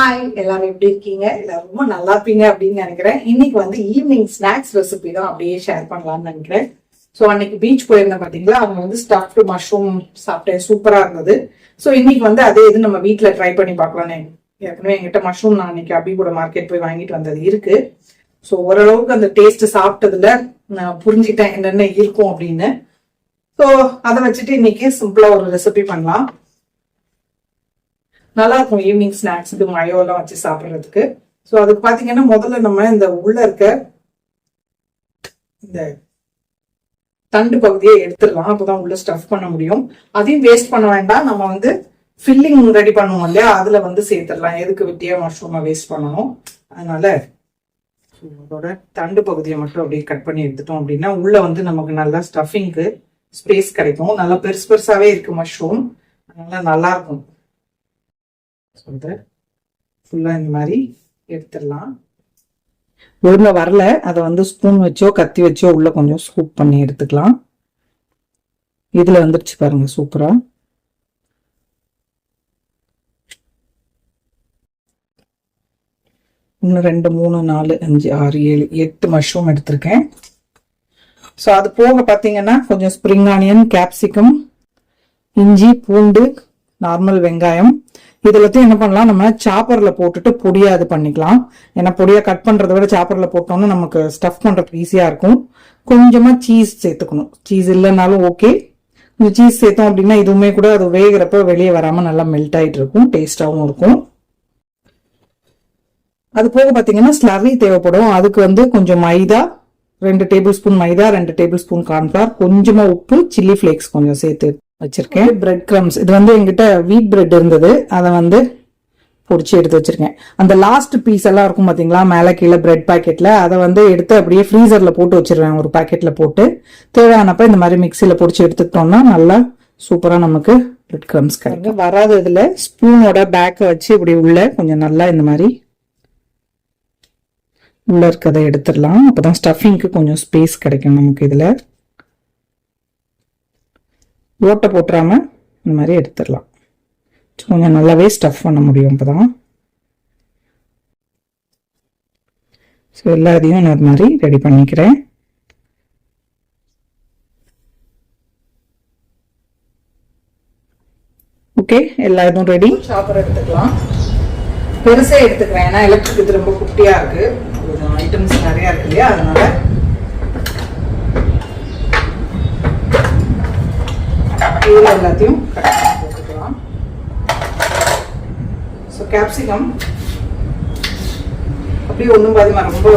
Hi, எல்லாரும் எப்படி இருக்கீங்க? எல்லாரும் ரொம்ப நல்லா இருப்பீங்க அப்படின்னு நினைக்கிறேன். இன்னைக்கு வந்து ஈவினிங் ஸ்நாக்ஸ் ரெசிபி தான் அப்படியே ஷேர் பண்ணலாம்னு நினைக்கிறேன். ஸோ அன்னைக்கு பீச் போயிருந்தேன் பார்த்தீங்களா, அவங்க வந்து ஸ்டஃப்டு மஷ்ரூம் சாப்பிட்டேன், சூப்பராக இருந்தது. ஸோ இன்னைக்கு வந்து அதே இது நம்ம வீட்டில் ட்ரை பண்ணி பார்க்கலான்னு. ஏற்கனவே என்கிட்ட மஷ்ரூம் நான் அன்னைக்கு அபி கூட மார்க்கெட் போய் வாங்கிட்டு வந்தது இருக்கு. ஸோ ஓரளவுக்கு அந்த டேஸ்ட் சாப்பிட்டதுல நான் புரிஞ்சுக்கிட்டேன் என்னென்ன இருக்கும் அப்படின்னு. ஸோ அதை வச்சுட்டு இன்னைக்கு சிம்பிளா ஒரு ரெசிபி பண்ணலாம். நல்லா இருக்கும் ஈவினிங் ஸ்நாக்ஸுக்கு மயோலாம் வச்சு சாப்பிட்றதுக்கு. ஸோ அதுக்கு பார்த்தீங்கன்னா முதல்ல நம்ம இந்த உள்ள இருக்க இந்த தண்டு பகுதியை எடுத்துடலாம். அப்போதான் உள்ள ஸ்டஃப் பண்ண முடியும். அதையும் வேஸ்ட் பண்ண வேண்டாம். நம்ம வந்து ஃபில்லிங் ரெடி பண்ணுவோம் இல்லையா, அதுல வந்து சேர்த்துடலாம். எதுக்கு விட்டியா மஷ்ரூமை வேஸ்ட் பண்ணணும். அதனால அதோட தண்டு பகுதியை மட்டும் அப்படியே கட் பண்ணி எடுத்துட்டோம் அப்படின்னா உள்ள வந்து நமக்கு நல்லா ஸ்டஃபிங்க்கு ஸ்பேஸ் கிடைக்கும். நல்லா பெருசு பெருசாவே இருக்கு மஷ்ரூம், அதனால நல்லா இருக்கும். ஃபுல்லா இந்த மாதிரி எடுத்துடலாம். ஒழுங்கா வரல, அதை வந்து ஸ்பூன் வச்சோ கத்தி வச்சோ உள்ள கொஞ்சம் ஸ்கூப் பண்ணி எடுத்துக்கலாம். இதுல வந்துருச்சு பாருங்க சூப்பரா. இன்னும் 2 3 4 5 6 7 8 மஷ்ரூம் எடுத்திருக்கேன். ஸோ அது போக பார்த்தீங்கன்னா கொஞ்சம் ஸ்ப்ரிங் ஆனியன், கேப்சிகம், இஞ்சி, பூண்டு, நார்மல் வெங்காயம், இது எல்லாத்தையும் என்ன பண்ணலாம், நம்ம சாப்பர்ல போட்டுட்டு பொடியா இது பண்ணிக்கலாம். ஏன்னா பொடியா கட் பண்றதை விட சாப்பர்ல போட்டோம்னா நமக்கு ஸ்டஃப் பண்றதுக்கு ஈஸியா இருக்கும். கொஞ்சமா சீஸ் சேர்த்துக்கணும். சீஸ் இல்லைனாலும் ஓகே, கொஞ்சம் சீஸ் சேர்த்தோம் அப்படின்னா இதுவுமே கூட அது வேகிறப்ப வெளியே வராம நல்லா மெல்ட் ஆயிட்டு இருக்கும், டேஸ்டாவும் இருக்கும். அது போக பாத்தீங்கன்னா ஸ்லர்ரி தேவைப்படும். அதுக்கு வந்து கொஞ்சம் மைதா, 2 டேபிள் ஸ்பூன் மைதா, 2 டேபிள் ஸ்பூன் கார்ன்ஃபிளவர், கொஞ்சமா உப்பு, சில்லி ஃபிளேக்ஸ் கொஞ்சம் சேர்த்து வச்சிருக்கேன். பிரெட் கிரம்ஸ், இது வந்து எங்கிட்ட வீட் பிரெட் இருந்தது, அதை வந்து பொடிச்சு எடுத்து வச்சிருக்கேன். அந்த லாஸ்ட் பீஸ் எல்லாம் இருக்கும் பாத்தீங்களா மேல கீழே பிரெட் பாக்கெட்ல, அதை வந்து எடுத்து அப்படியே ஃப்ரீசர்ல போட்டு வச்சிருவேன். ஒரு பாக்கெட்ல போட்டு தேவையானப்ப இந்த மாதிரி மிக்சியில பொடிச்சு எடுத்துக்கிட்டோம்னா நல்லா சூப்பரா நமக்கு பிரெட் கிரம்ஸ் கிடைக்கும். வராது இதுல ஸ்பூனோட பேக்கை வச்சு இப்படி உள்ள கொஞ்சம் நல்லா இந்த மாதிரி உள்ள இருக்கதை எடுத்துடலாம். அப்பதான் ஸ்டஃபிங்க்கு கொஞ்சம் ஸ்பேஸ் கிடைக்கும் நமக்கு. இதுல ஓட்டை போட்டுறாம இந்த மாதிரி எடுத்துடலாம். கொஞ்சம் நல்லாவே ஸ்டஃப் பண்ண முடியும் இப்பதான். ஸோ எல்லாத்தையும் நான் இது மாதிரி ரெடி பண்ணிக்கிறேன். ஓகே, எல்லா இதுவும் ரெடி. சாப்பர் எடுத்துக்கலாம். பெருசே எடுத்துக்கிறேன், ஏன்னா எலக்ட்ரிக் இது ரொம்ப குட்டியா இருக்கு, கொஞ்சம் ஐட்டம்ஸ் நிறைய இருக்கு இல்லையா, அதனால இதுல எல்லாத்தையும் கட் பண்ணி போட்டுக்கலாம். ஸோ கேப்சிகம் அப்படியே ஒன்றும் பாதிமா ரொம்ப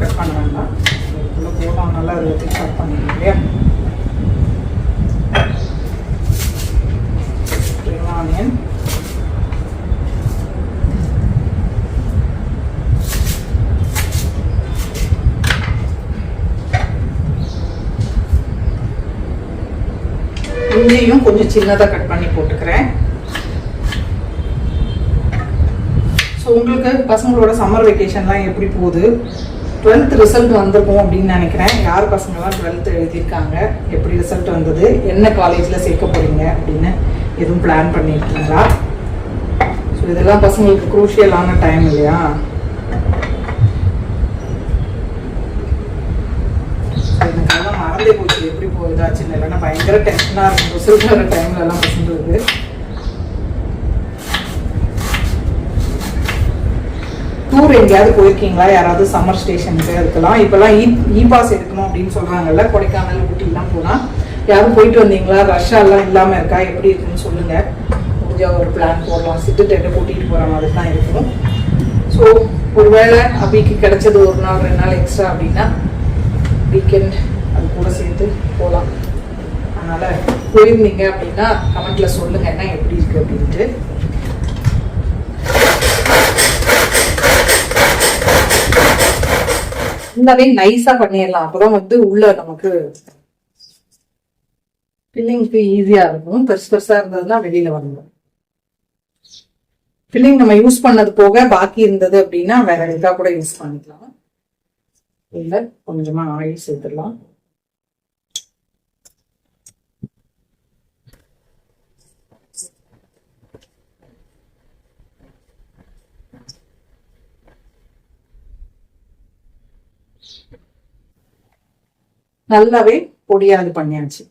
கட் பண்ண வேண்டாம், இதுக்குள்ள போட்டோம் நல்லா எல்லாத்தையும் கட் பண்ணிக்கலாம் இல்லையா. ஆனியன், இதையும் கொஞ்சம் சின்னதா கட் பண்ணி போட்டுக்கிறேன். ஸோ உங்களுக்கு பசங்களோட சம்மர் வெக்கேஷன்லாம் எப்படி போகுது? 12th ரிசல்ட் வந்திருக்கும் அப்படின்னு நினைக்கிறேன். யார் பசங்கள்லாம் 12th எழுதியிருக்காங்க, எப்படி ரிசல்ட் வந்தது, என்ன காலேஜில் சேர்க்க போறீங்க அப்படின்னு எதுவும் பிளான் பண்ணியிருக்கீங்களா? ஸோ இதெல்லாம் பசங்களுக்கு குரூஷியலான டைம் இல்லையா. எனக்கெல்லாம் மறந்தே போச்சு எப்படி போகுதாச்சுன்னு. இல்லைன்னா பயங்கர டென்ஷனாக இருக்கும் ரிசல்ட் வர டைம்ல எல்லாம் பசங்களுக்கு. டூர் எங்கேயாவது போயிருக்கீங்களா? யாராவது சம்மர் ஸ்டேஷனுக்கு இருக்கலாம். இப்பெல்லாம் இ பாஸ் எடுக்கணும் அப்படின்னு சொல்றாங்கல்ல, கொடைக்கானல், ஊட்டிலாம் போனா. யாரும் போயிட்டு வந்தீங்களா? ரஷ்ஷா எல்லாம் இல்லாம இருக்கா? எப்படி இருக்குன்னு சொல்லுங்க. முடிஞ்சா ஒரு பிளான் போடலாம். சிட்டு டெட்டை கூட்டிட்டு போற மாதிரி தான் இருக்கும். ஸோ ஒருவேளை அபிக்கு கிடைச்சது 1 நாள் 2 நாள் எக்ஸ்ட்ரா அப்படின்னா வீக்கெண்ட் அது கூட சேர்த்து போகலாம். அதனால போயிருந்தீங்க அப்படின்னா கமெண்ட்ல சொல்லுங்க என்ன எப்படி இருக்கு அப்படின்ட்டு. ஃபுல்லாவே நைஸா பண்ணிடலாம். அப்பதான் வந்து உள்ள நமக்கு ஃபில்லிங்க்கு ஈஸியா இருக்கும். பெருசு பெருசா இருந்ததுன்னா வெளியில வந்துடும். ஃபில்லிங் நம்ம யூஸ் பண்ணது போக பாக்கி இருந்தது அப்படின்னா வேற எதா கூட யூஸ் பண்ணிக்கலாம். இல்ல கொஞ்சமா ஆயில் சேர்த்துடலாம். நல்லாவே பொடியா இது பண்ணியாச்சு.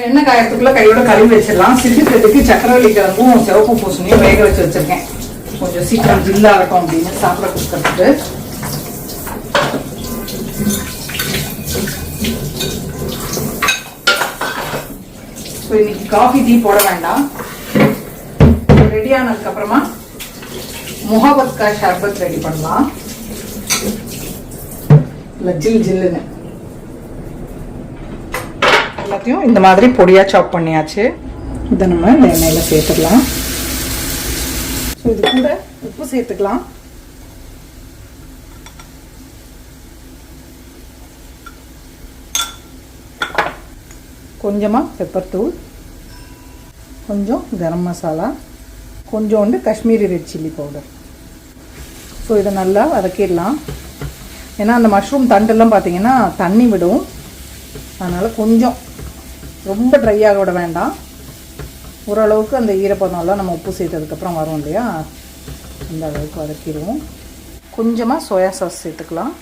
எண்ணெய் காயத்துக்குள்ள கையோட கழுவி வச்சிடலாம். சிறுக்கிறதுக்கு சக்கரவள்ளி கிழங்கும் சிவப்பு பூசணியும் வேக வச்சு வச்சிருக்கேன். கொஞ்சம் சீக்கிரம் ஜில்லாகட்டும் அப்படின்னு சாப்பிட கொடுக்கறதுக்கு. இன்னைக்கு காஃபி டீ போட வேண்டாம். ரெடி ஆனதுக்கு அப்புறமா முஹப்பத் கா ஷர்பத் ரெடி பண்ணலாம். இல்ல ஜில் ஜில்லுன்னு எல்லாத்தையும் இந்த மாதிரி பொடியா சாப் பண்ணியாச்சு. இதை நம்ம இந்த எண்ணெயில சேர்த்துக்கலாம். இது கூட உப்பு சேர்த்துக்கலாம். கொஞ்சமா பெப்பர் தூள், கொஞ்சம் கரம் மசாலா, கொஞ்சோண்டு Kashmiri red chilli powder. So இதை நல்லா வதக்கிடலாம். ஏன்னா அந்த மஷ்ரூம் தண்டெல்லாம் பார்த்தீங்கன்னா தண்ணி விடும். அதனால் கொஞ்சம் ரொம்ப ட்ரையாக விட வேண்டாம். ஓரளவுக்கு அந்த ஈரப்பதம்லாம் நம்ம உப்பு சேர்த்ததுக்கப்புறம் வரும் இல்லையா, அந்த அளவுக்கு வதக்கிடுவோம். கொஞ்சமாக சோயா சாஸ் சேர்த்துக்கலாம்.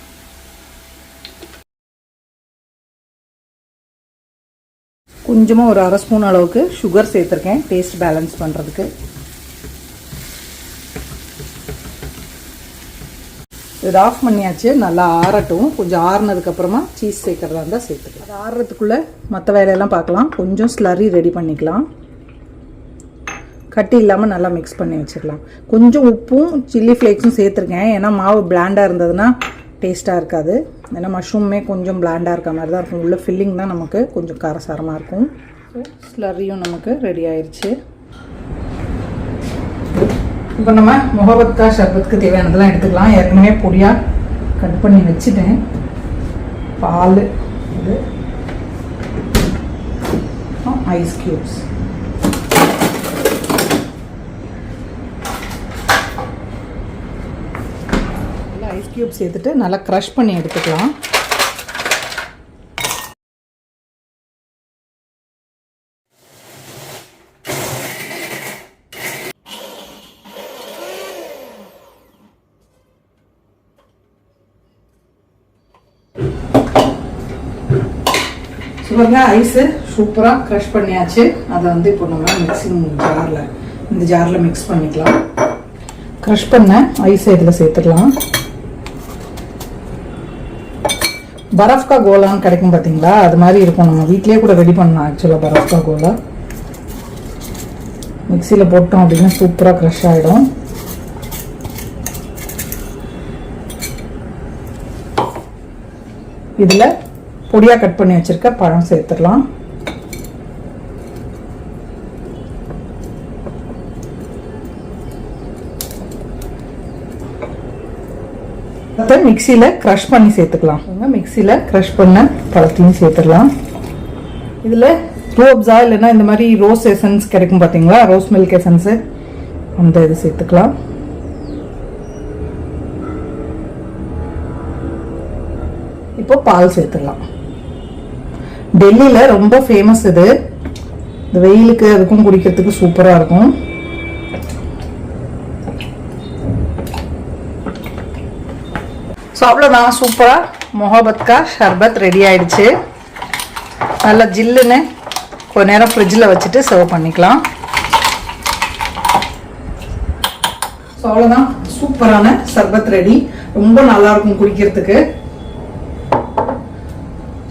கொஞ்சமாக ஒரு 1/2 ஸ்பூன் அளவுக்கு சுகர் சேர்த்துருக்கேன் டேஸ்ட் பேலன்ஸ் பண்ணுறதுக்கு. இது ஆஃப் பண்ணியாச்சு. நல்லா ஆறட்டும். கொஞ்சம் ஆறுனதுக்கப்புறமா சீஸ் சேர்க்குறதா இருந்தால் சேர்த்துக்கலாம். அது ஆறுறதுக்குள்ளே மற்ற வேலையெல்லாம் பார்க்கலாம். கொஞ்சம் ஸ்லரி ரெடி பண்ணிக்கலாம். கட்டி இல்லாமல் நல்லா மிக்ஸ் பண்ணி வச்சிடலாம். கொஞ்சம் உப்பும் சில்லி ஃப்ளேக்ஸும் சேர்த்துருக்கேன். ஏன்னா மாவு பிளாண்டாக இருந்ததுன்னா டேஸ்ட்டாக இருக்காது. ஏன்னா மஷ்ரூமே கொஞ்சம் பிளாண்டாக இருக்க மாதிரி தான் இருக்கும். உள்ள ஃபில்லிங் தான் நமக்கு கொஞ்சம் காரசாரமாக இருக்கும். ஸ்லரியும் நமக்கு ரெடி ஆயிடுச்சு. இப்போ நம்ம முஹப்பத் கா ஷர்பத்துக்கு தேவையானதெல்லாம் எடுத்துக்கலாம். ஏற்கனவே பொடியாக கட் பண்ணி வச்சுட்டேன். பால், இது ஐஸ் கியூப்ஸ். ஐஸ் கியூப் சேர்த்துட்டு நல்லா க்ரஷ் பண்ணி எடுத்துக்கலாம். பாருங்க, ஐஸு சூப்பராக க்ரஷ் பண்ணியாச்சு. அதை வந்து இப்போ நம்ம மிக்சிங் ஜாரில், இந்த ஜாரில் மிக்ஸ் பண்ணிக்கலாம். க்ரஷ் பண்ண ஐஸை இதில் சேர்த்துக்கலாம். பரஃப் கா கோலான்னு கிடைக்கும் பார்த்தீங்களா, அது மாதிரி இருக்கும். நம்ம வீட்லேயே கூட ரெடி பண்ணலாம். ஆக்சுவலாக பரஃப் கா கோலா மிக்சியில் போட்டோம் அப்படின்னா சூப்பராக க்ரஷ் ஆகிடும். இதில் பொடியாக கட் பண்ணி வச்சிருக்க பழம் சேர்த்துடலாம். மிக்சியில கிரஷ் பண்ணி சேர்த்துக்கலாம். மிக்சியில கிரஷ் பண்ண பழத்தையும் சேர்த்துடலாம். இதுல ரோப்ஸா இல்லைன்னா இந்த மாதிரி ரோஸ் எசன்ஸ் கிடைக்கும் பார்த்தீங்களா, ரோஸ் மில்க் எசன்ஸ், அந்த இது சேர்த்துக்கலாம். இப்போ பால் சேர்த்துடலாம். டெல்லியில் ரொம்ப ஃபேமஸ் இது. இந்த வெயிலுக்கு அதுக்கும் குடிக்கிறதுக்கு சூப்பராக இருக்கும். ஸோ அவ்வளோதான், சூப்பராக முஹப்பத் கா ஷர்பத் ரெடி ஆயிடுச்சு. நல்லா ஜில்லுன்னு கொஞ்ச நேரம் ஃப்ரிட்ஜில் வச்சுட்டு சர்வ் பண்ணிக்கலாம். ஸோ அவ்வளோதான், சூப்பரான ஷர்பத் ரெடி. ரொம்ப நல்லா இருக்கும் குடிக்கிறதுக்கு.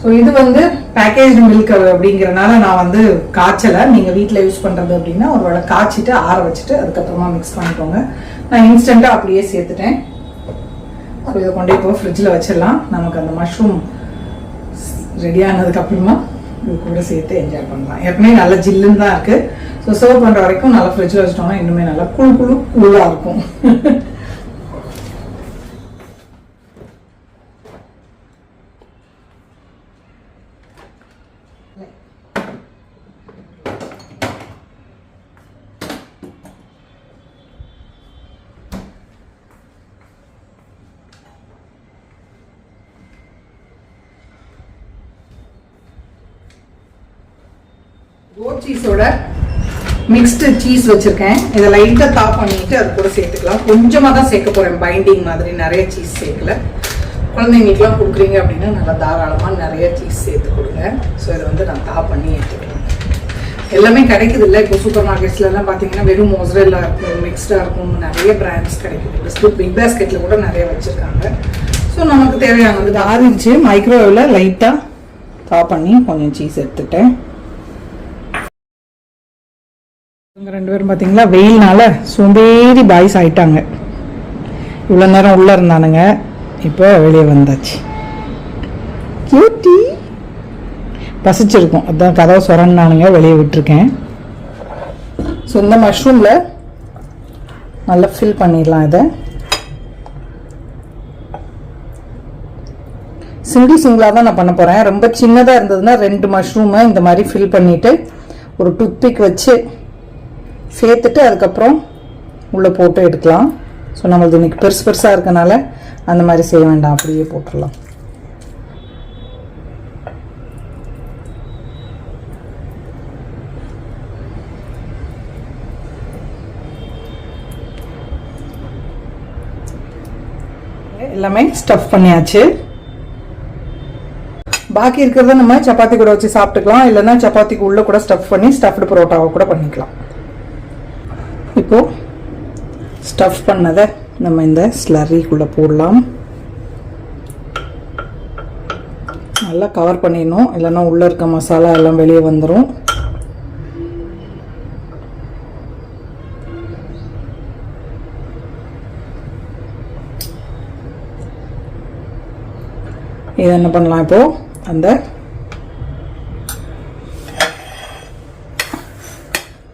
ஸோ இது வந்து பேக்கேஜ் மில்க் அப்படிங்கிறனால நான் வந்து காய்ச்சலை. நீங்கள் வீட்டில் யூஸ் பண்ணுறது அப்படின்னா ஒரு வேளை காய்ச்சிட்டு ஆற வச்சுட்டு அதுக்கப்புறமா மிக்ஸ் பண்ணிக்கோங்க. நான் இன்ஸ்டண்ட்டாக அப்படியே சேர்த்துட்டேன். ஸோ இதை கொண்டு இப்போ ஃப்ரிட்ஜில் வச்சிடலாம். நமக்கு அந்த மஷ்ரூம் ரெடி ஆனதுக்கப்புறமா இது கூட சேர்த்து என்ஜாய் பண்ணலாம். ஏற்கனவே நல்லா ஜில்லுன்னு தான் இருக்குது. ஸோ சர்வ் பண்ணுற வரைக்கும் நல்லா ஃப்ரிட்ஜில் வச்சிட்டோம்னா இன்னுமே நல்லா கூலாக இருக்கும். கோட் சீஸோட மிக்ஸ்டு சீஸ் வச்சிருக்கேன். இதை லைட்டாக டாப் பண்ணிட்டு அது கூட சேர்த்துக்கலாம். கொஞ்சமாக தான் சேர்க்க போகிறேன், பைண்டிங் மாதிரி. நிறைய சீஸ் சேர்க்கல. குழந்தைங்களுக்குலாம் கொடுக்குறீங்க அப்படின்னா நல்லா தாராளமாக நிறைய சீஸ் சேர்த்து கொடுங்க. ஸோ இதை வந்து நான் டாப் பண்ணி எடுத்துக்கலாம். எல்லாமே கிடைக்குது இல்லை, இப்போ சூப்பர் மார்க்கெட்ஸ்லாம் பார்த்தீங்கன்னா வெறும் மோசரெல்லா இருக்கும், மிக்ஸ்டாக இருக்கும், நிறைய பிராண்ட்ஸ் கிடைக்குது. பிஸ்கட் பிக் பாஸ்கெட்டில் கூட நிறைய வச்சுருக்காங்க. ஸோ நமக்கு தேவையானது ஆறிச்சு. மைக்ரோவேவில் லைட்டாக டாப் பண்ணி கொஞ்சம் சீஸ் எடுத்துட்டேன். இவங்க 2 பேரும் பார்த்தீங்களா வெயில்னால சோம்பேறி பாய்ஸ் ஆயிட்டாங்க. இவ்வளோ நேரம் உள்ளே இருந்தானுங்க, இப்போ வெளியே வந்தாச்சு. கியூட்டி பசிச்சிருக்கும், அதான் கதவை சொரன்னானுங்க, வெளியே விட்டுருக்கேன். ஸோ இந்த மஷ்ரூமில் நல்லா ஃபில் பண்ணிடலாம். இதை சிங்கிளாக தான் நான் பண்ண போகிறேன். ரொம்ப சின்னதாக இருந்ததுன்னா 2 மஷ்ரூமை இந்த மாதிரி ஃபில் பண்ணிவிட்டு ஒரு டூத்பிக் வச்சு சேர்த்துட்டு அதுக்கப்புறம் உள்ளே போட்டு எடுக்கலாம். ஸோ நம்மளது இன்னைக்கு பெருசு பெருசாக இருக்கனால அந்த மாதிரி செய்ய வேண்டாம், அப்படியே போட்டுடலாம். எல்லாமே ஸ்டஃப் பண்ணியாச்சு. பாக்கி இருக்கிறத நம்ம சப்பாத்தி கூட வச்சு சாப்பிட்டுக்கலாம், இல்லைன்னா சப்பாத்திக்கு உள்ள கூட ஸ்டஃப் பண்ணி ஸ்டஃப்டு பரோட்டாவை கூட பண்ணிக்கலாம். இப்போ ஸ்டஃப் பண்ணதை நம்ம இந்த ஸ்லரிக்குள்ளே போடலாம். நல்லா கவர் பண்ணிடணும், இல்லைன்னா உள்ளே இருக்க மசாலா எல்லாம் வெளியே வந்துடும். இது என்ன பண்ணலாம், இப்போ அந்த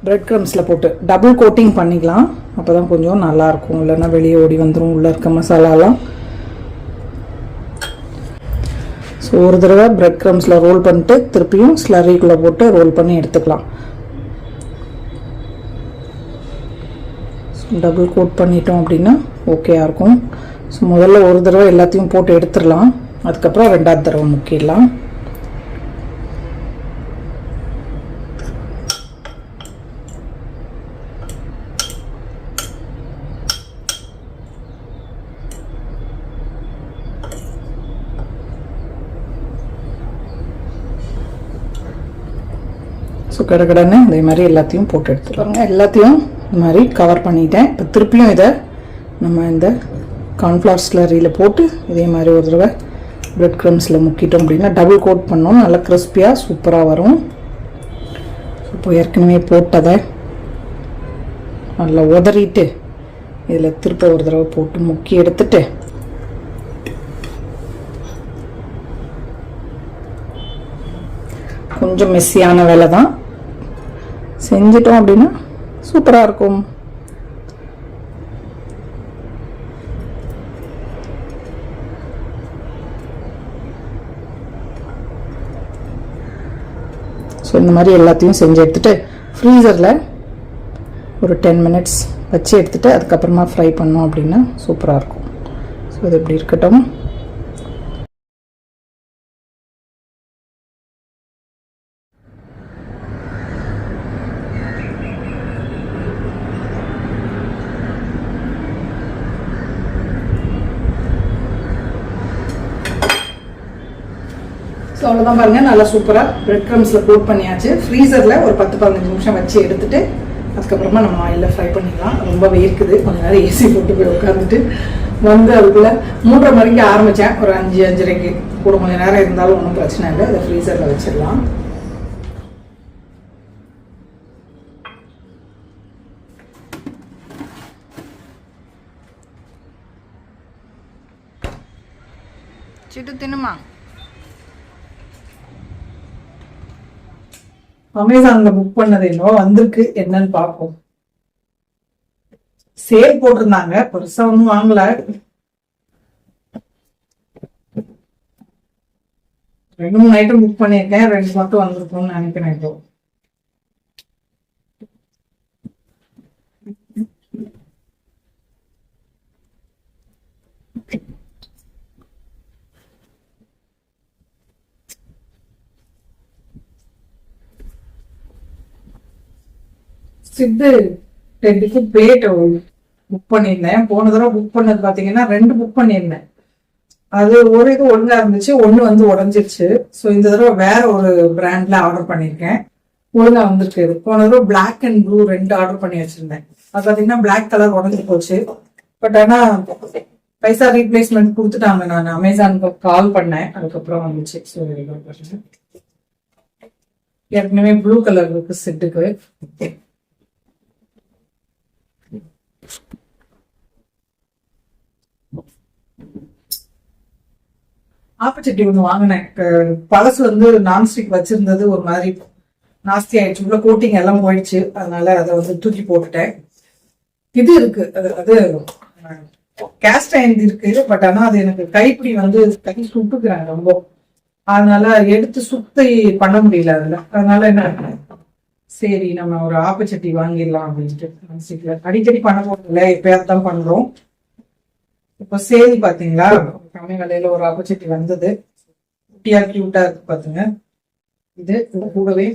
பிரெட் க்ரம்ஸில் போட்டு டபுள் கோட்டிங் பண்ணிக்கலாம். அப்போ தான் கொஞ்சம் நல்லாயிருக்கும், இல்லைன்னா வெளியே ஓடி வந்துடும் உள்ளே இருக்க மசாலாலாம். ஸோ ஒரு தடவை பிரெட் க்ரம்ஸில் ரோல் பண்ணிட்டு திருப்பியும் ஸ்லரிக்குள்ளே போட்டு ரோல் பண்ணி எடுத்துக்கலாம். டபுள் கோட் பண்ணிட்டோம் அப்படின்னா ஓகேயா இருக்கும். ஸோ முதல்ல ஒரு தடவை எல்லாத்தையும் போட்டு எடுத்துடலாம், அதுக்கப்புறம் 2வது தடவை முக்கிடலாம். ஸோ கடகடன்னு இதே மாதிரி எல்லாத்தையும் போட்டு எடுத்துருவாங்க. எல்லாத்தையும் இந்த மாதிரி கவர் பண்ணிட்டேன். இப்போ திருப்பியும் இதை நம்ம இந்த கார்ன்ஃப்ளவர் ஸ்லரியில் போட்டு இதே மாதிரி ஒரு தடவை பிரெட் க்ரம்ஸில் முக்கிட்டோம் அப்படின்னா டபுள் கோட் பண்ணோம், நல்லா கிறிஸ்பியாக சூப்பராக வரும். இப்போ ஏற்கனவே போட்டதை நல்லா உதறிட்டு இதில் திருப்ப ஒரு தடவை போட்டு முக்கி எடுத்துட்டு கொஞ்சம் மெஸ்ஸியான வேலை தான், செஞ்சிட்டோம் அப்படின்னா சூப்பராக இருக்கும். ஸோ இந்த மாதிரி எல்லாத்தையும் செஞ்சு எடுத்துகிட்டு ஃப்ரீசரில் ஒரு 10 மினிட்ஸ் வச்சு எடுத்துகிட்டு அதுக்கப்புறமா ஃப்ரை பண்ணோம் அப்படின்னா சூப்பராக இருக்கும். ஸோ இது இப்படி இருக்கட்டும். ஸோ அவ்வளோதான் பாருங்கள், நல்லா சூப்பராக பிரெட் க்ரம்ஸில் கோட் பண்ணியாச்சு. ஃப்ரீசரில் ஒரு 10-15 நிமிஷம் வச்சு எடுத்துகிட்டு அதுக்கப்புறமா நம்ம ஆயிலில் ஃப்ரை பண்ணிக்கலாம். ரொம்ப வேர்க்குது, கொஞ்ச நேரம் ஏசி போட்டு போய் உட்காந்துட்டு வந்து அதுக்குள்ளே 3:30 மணிக்கு ஆரம்பித்தேன், ஒரு 5-5:30க்கு கூட கொஞ்சம் நேரம் இருந்தாலும் ஒன்றும் பிரச்சனை இல்லை. இதை ஃப்ரீசரில் வச்சிடலாம். சிட்டு தின்னுமா? அமேசான்ல புக் பண்ணது என்னவோ வந்திருக்கு, என்னன்னு பார்ப்போம். சேல் போட்டிருந்தாங்க, பெருசா ஒன்றும் வாங்கல. 2-3 ஐட்டம் புக் பண்ணியிருக்கேன், 2 மட்டும் வந்திருக்கும்னு நினைக்கிறேன். இப்போ சித்து ரெண்டுக்கு பிளேட் புக் பண்ணியிருந்தேன். போன தடவை புக் பண்ணது பாத்தீங்கன்னா 2 புக் பண்ணியிருந்தேன். அது ஒரு இது ஒழுங்கா இருந்துச்சு, ஒண்ணு வந்து உடஞ்சிருச்சு. ஸோ இந்த தடவை வேற ஒரு பிராண்ட்ல ஆர்டர் பண்ணியிருக்கேன். ஒழுங்கா வந்துருக்கு. போன தடவை பிளாக் அண்ட் ப்ளூ 2 ஆர்டர் பண்ணி வச்சிருந்தேன். அது பாத்தீங்கன்னா பிளாக் கலர் உடஞ்சி போச்சு. பட் ஆனா பைசா ரீப்ளேஸ்மெண்ட் கொடுத்துட்டாங்க. நான் அமேசானுக்கு கால் பண்ணேன், அதுக்கப்புறம் வந்துச்சு. ஸோ ஏற்கனவே ப்ளூ கலர் இருக்கு செட்டுக்கு. ஆப்பச்சட்டி ஒண்ணு வாங்கினேன். பழசு வந்து நான்ஸ்டிக் வச்சிருந்தது ஒரு மாதிரி நாஸ்தி ஆயிடுச்சு, உள்ள கோட்டிங் எல்லாம் போயிடுச்சு. அதனால அதை வந்து தூக்கி போட்டுட்டேன். இது இருக்கு, அது கேஸ்ட் அயன் இருக்கு. பட் ஆனா அது எனக்கு கைப்பிடி வந்து கை சுட்டுக்கிறேன் ரொம்ப. அதனால எடுத்து சுத்தி பண்ண முடியல அதுல. அதனால என்ன, சரி நம்ம ஒரு ஆப்பச்சட்டி வாங்கிடலாம் அப்படின்ட்டு. அடிக்கடி பண்ண போறதில்ல, எப்பயாவது தான் பண்றோம். இப்போ சேல் பாத்தீங்களா, கம்மி விலையில ஒரு ஆப்பர்ச்சுனிட்டி வந்தது. குட்டியா கியூட்டா இருக்கு பாத்துங்க. இது கூடவே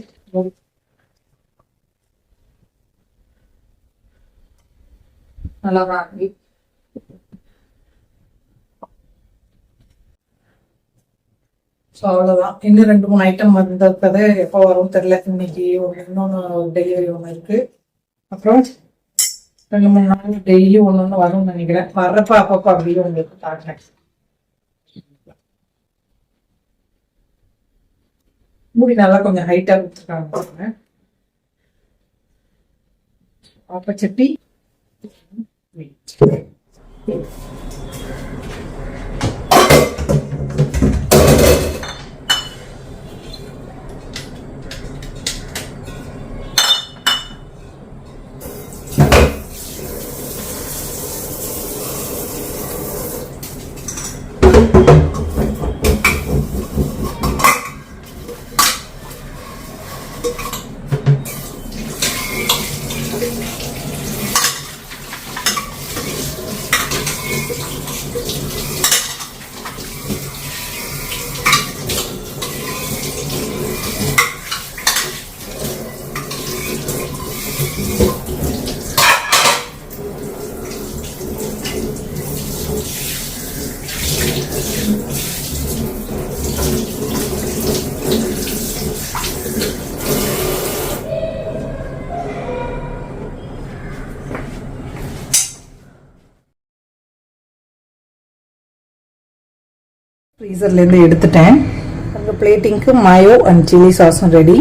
நல்லாதான் இருக்கு. ஸோ அவ்வளவுதான். இன்னும் 2-3 ஐட்டம் வந்திருக்கிறது. எப்போ வரும் தெரியல. இன்னைக்கு இன்னொன்னு டெலிவரி ஒன்று இருக்கு. அப்புறம் 2-3 நாள் டெய்லி ஒண்ணு வரும்னு நினைக்கிறேன். வர்றப்ப அப்பப்போ அப்படியே உங்களுக்கு காட்டுறேன். மூடி நல்லா கொஞ்சம் ஹைட்டா கொடுத்துருக்காங்க. ஆப்பச்சட்டி ஃப்ரீசர்லேருந்து எடுத்துட்டேன். அந்த பிளேட்டிங்க்கு மயோ அண்ட் சில்லி சாஸும் ரெடி.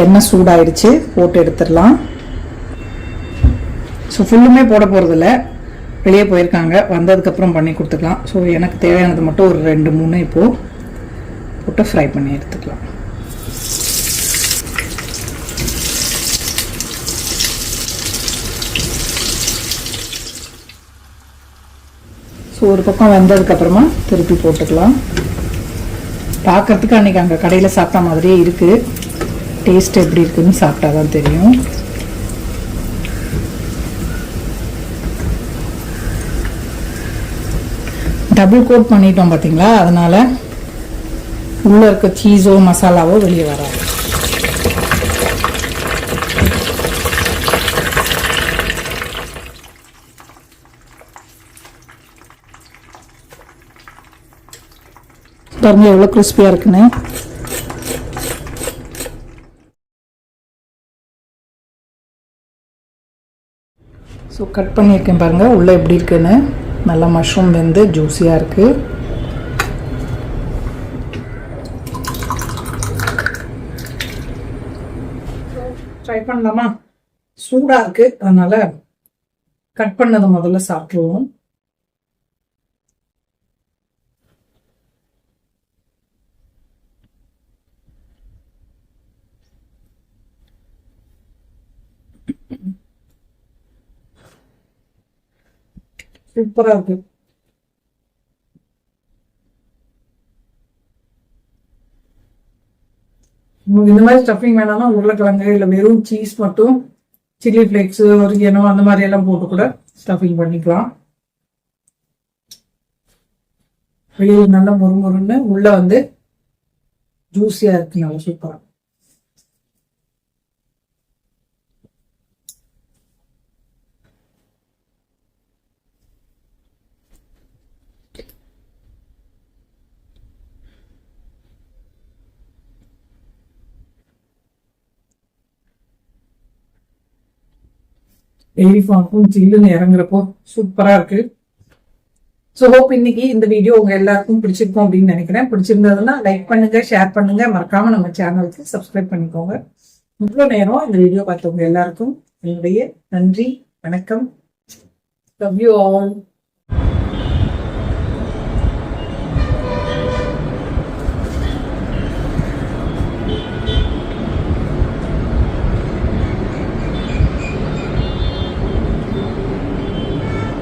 எண்ணெய் சூடாயிடுச்சு, போட்டு எடுத்துடலாம். ஸோ ஃபுல்லுமே போட போகிறதில்ல, வெளியே போயிருக்காங்க, வந்ததுக்கப்புறம் பண்ணி கொடுத்துக்கலாம். ஸோ எனக்கு தேவையானது மட்டும் ஒரு 2-3 இப்போது போட்டு ஃப்ரை பண்ணி எடுத்துக்கலாம். ஸோ ஒரு பக்கம் வெந்ததுக்கப்புறமா திருப்பி போட்டுக்கலாம். பார்க்கறதுக்கு அன்றைக்கி அங்கே கடையில் சாப்பிட்ட மாதிரியே இருக்குது. டேஸ்ட் எப்படி இருக்குதுன்னு சாப்பிட்டா தான் தெரியும். டபுள் கோட் பண்ணிட்டோம் பார்த்தீங்களா, அதனால் உள்ளே இருக்க சீஸோ மசாலாவோ வெளியே வராது. பாருங்க எவ்வளோ கிறிஸ்பியாக இருக்குன்னு. ஸோ கட் பண்ணியிருக்கேன் பாருங்கள் உள்ளே எப்படி இருக்குன்னு. நல்லா மஷ்ரூம் வெந்து ஜூஸியாக இருக்குது. ட்ரை பண்ணலாமா? சூடாக இருக்குது, அதனால் கட் பண்ணதை முதல்ல சாப்பிட்ருவோம். சூப்பரா இருக்கு. உங்களுக்கு இந்த மாதிரி ஸ்டஃபிங் வேணாம்னா உருளைக்கிழங்கு இல்லை வெறும் சீஸ் மட்டும் சில்லி ஃப்ளேக்ஸ் ஒரிகேனோ அந்த மாதிரி எல்லாம் போட்டு கூட ஸ்டஃபிங் பண்ணிக்கலாம். வெளியில் நல்லா முறுமுறுன்னு, உள்ள வந்து ஜூஸியா இருக்கு. நல்லா சூப்பரா. டெய்ரி ஃபார்முக்கும் ஜில்லுன்னு இறங்குறப்போ சூப்பரா இருக்கு. ஸோ ஹோப் இன்னைக்கு இந்த வீடியோ உங்க எல்லாருக்கும் பிடிச்சிருக்கும் அப்படின்னு நினைக்கிறேன். பிடிச்சிருந்ததுன்னா லைக் பண்ணுங்க, ஷேர் பண்ணுங்க, மறக்காம நம்ம சேனலுக்கு சப்ஸ்கிரைப் பண்ணிக்கோங்க. இவ்வளோ நேரம் இந்த வீடியோ பார்த்தவங்க எல்லாருக்கும் என்னுடைய நன்றி, வணக்கம். Love you all.